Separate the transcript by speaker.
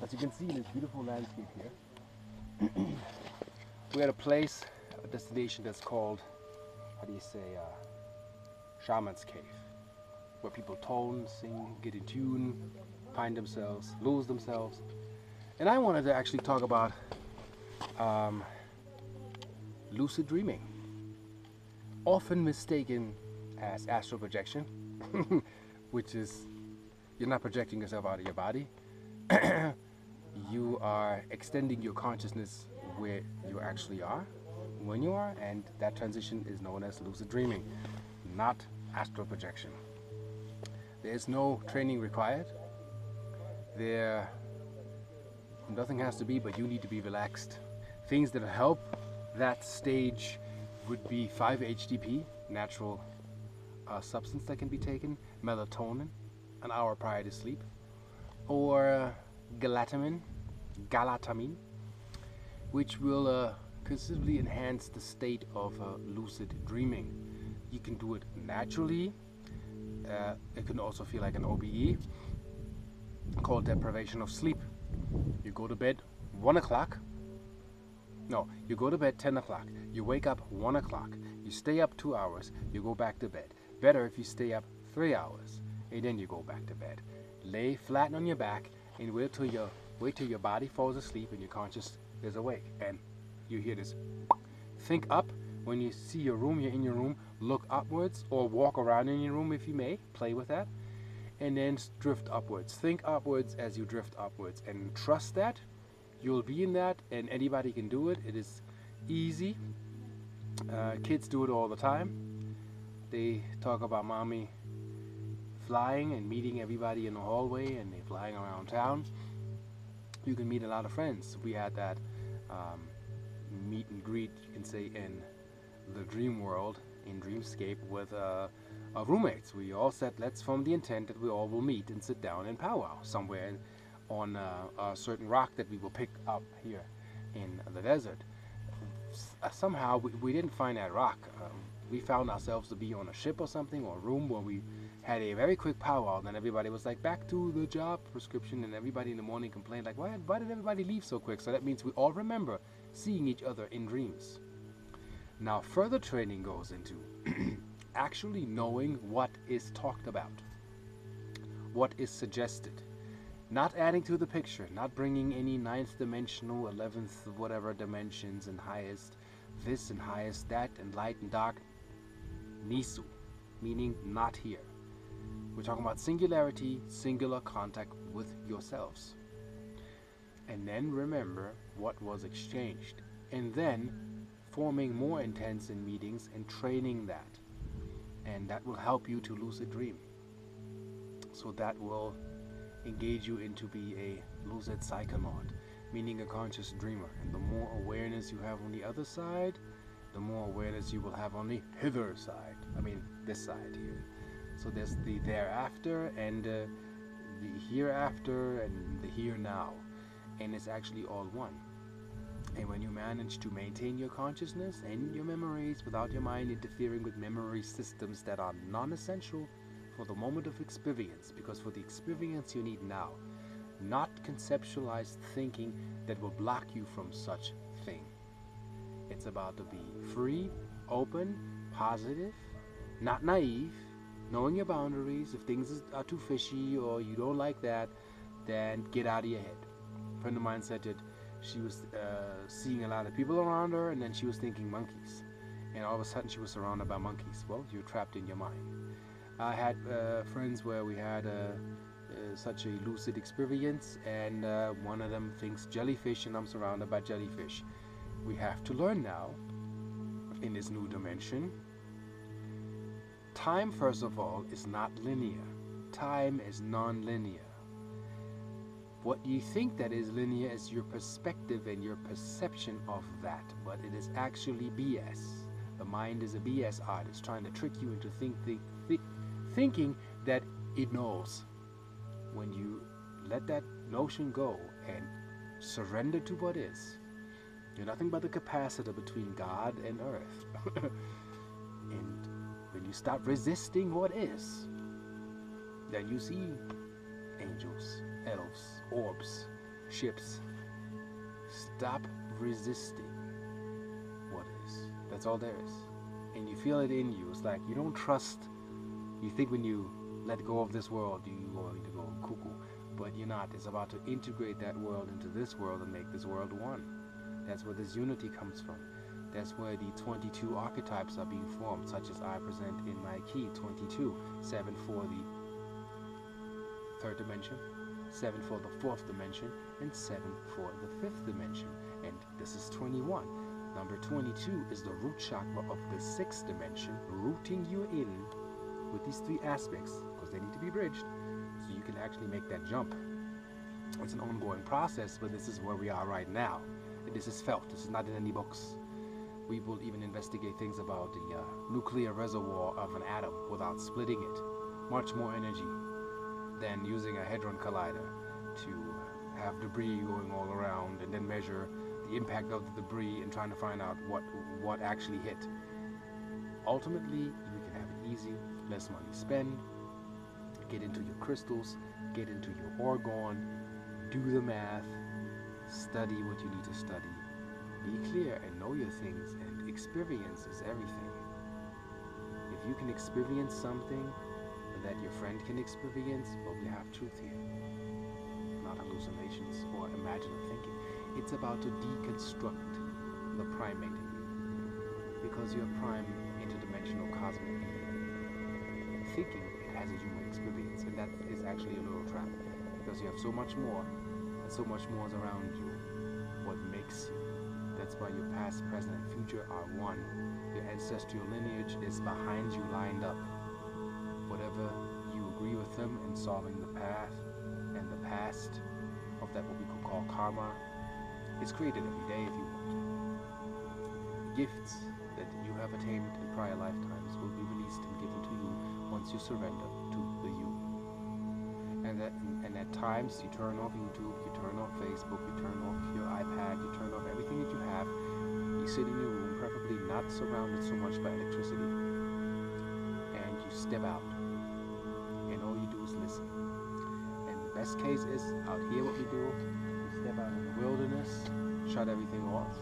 Speaker 1: As you can see in this beautiful landscape here, we're at a place, a destination that's called, how do you say, Shaman's Cave, where people tone, sing, get in tune, find themselves, lose themselves. And I wanted to actually talk about lucid dreaming, often mistaken as astral projection, which is you're not projecting yourself out of your body. You are extending your consciousness where you actually are, when you are, and that transition is known as lucid dreaming, not astral projection. There is no training required. Nothing has to be, but you need to be relaxed. Things that help that stage would be 5-HTP, natural substance that can be taken, melatonin, an hour prior to sleep, or galatamine, which will considerably enhance the state of lucid dreaming. You can do it naturally. It can also feel like an OBE, called deprivation of sleep. You go to bed 1 o'clock. No, you go to bed 10 o'clock. You wake up 1 o'clock. You stay up 2 hours. You go back to bed. Better if you stay up 3 hours, and then you go back to bed. Lay flat on your back and wait till your body falls asleep and your conscious is awake. And you hear this. Think up. When you see your room, you're in your room. Look upwards or walk around in your room if you may. Play with that. And then drift upwards. Think upwards as you drift upwards, and trust that you'll be in that, and anybody can do it. It is easy. Kids do it all the time. They talk about mommy flying and meeting everybody in the hallway, and they're flying around town. You can meet a lot of friends. We had that meet and greet, you can say, in the dream world, in Dreamscape, with our roommates. We all said, let's form the intent that we all will meet and sit down and powwow somewhere on a certain rock that we will pick up here in the desert. Somehow we didn't find that rock. We found ourselves to be on a ship or something, or a room where we had a very quick powwow, and then everybody was like, back to the job prescription, and everybody in the morning complained like, why did everybody leave so quick? So that means we all remember seeing each other in dreams. Now further training goes into actually knowing what is talked about, what is suggested, not adding to the picture, not bringing any 9th dimensional, 11th, whatever dimensions, and highest this and highest that, and light and dark. Nisu, meaning not here. We're talking about singularity, singular contact with yourselves. And then remember what was exchanged, and then forming more intense in meetings and training that. And that will help you to lucid dream. So that will engage you into be a lucid psychonaut, meaning a conscious dreamer. And the more awareness you have on the other side, the more awareness you will have on the hither side. I mean, this side here. So there's the thereafter and the hereafter and the here now. And it's actually all one. And when you manage to maintain your consciousness and your memories without your mind interfering with memory systems that are non-essential for the moment of experience, because for the experience you need now, not conceptualized thinking that will block you from such thing. It's about to be free, open, positive, not naive, knowing your boundaries. If things are too fishy or you don't like that, then get out of your head. A friend of mine said that she was seeing a lot of people around her, and then she was thinking monkeys. And all of a sudden she was surrounded by monkeys. Well, you're trapped in your mind. I had friends where we had such a lucid experience, and one of them thinks jellyfish, and I'm surrounded by jellyfish. We have to learn now, in this new dimension, time, first of all, is not linear. Time is non-linear. What you think that is linear is your perspective and your perception of that, but it is actually BS. The mind is a BS artist trying to trick you into thinking that it knows. When you let that notion go and surrender to what is, you're nothing but the capacitor between God and earth. And when you stop resisting what is, then you see angels, elves, orbs, ships. Stop resisting what is. That's all there is. And you feel it in you. It's like you don't trust. You think when you let go of this world, you're going to go cuckoo. But you're not. It's about to integrate that world into this world and make this world one. That's where this unity comes from. That's where the 22 archetypes are being formed, such as I present in my key, 22. 7 for the third dimension, 7 for the fourth dimension, and 7 for the fifth dimension. And this is 21. Number 22 is the root chakra of the sixth dimension, rooting you in with these three aspects, because they need to be bridged, so you can actually make that jump. It's an ongoing process, but this is where we are right now. This is felt. This is not in any books. We will even investigate things about the nuclear reservoir of an atom without splitting it. Much more energy than using a hadron collider to have debris going all around and then measure the impact of the debris and trying to find out what actually hit. Ultimately, you can have it easy, less money spend, get into your crystals, get into your orgone, do the math, study what you need to study, be clear and know your things, and experience is everything. If you can experience something that your friend can experience, well, we have truth here, not hallucinations or imaginative thinking. It's about to deconstruct the primate in you, because you're prime interdimensional cosmic being, thinking it has a human experience, and that is actually a little trap, because you have so much more, and so much more is around you. What makes you? That's why your past, present, and future are one. Your ancestral lineage is behind you, lined up. Whatever you agree with them in solving the path and the past of that what we could call karma, it's created every day if you want. Gifts that you have attained in prior lifetimes will be released and given to you once you surrender to the you. And at times you turn off YouTube, you turn off Facebook, you turn off your iPad, you turn off everything that you have. You sit in your room, preferably not surrounded so much by electricity, and you step out, and all you do is listen. And the best case is out here what we do, we step out in the wilderness, shut everything off,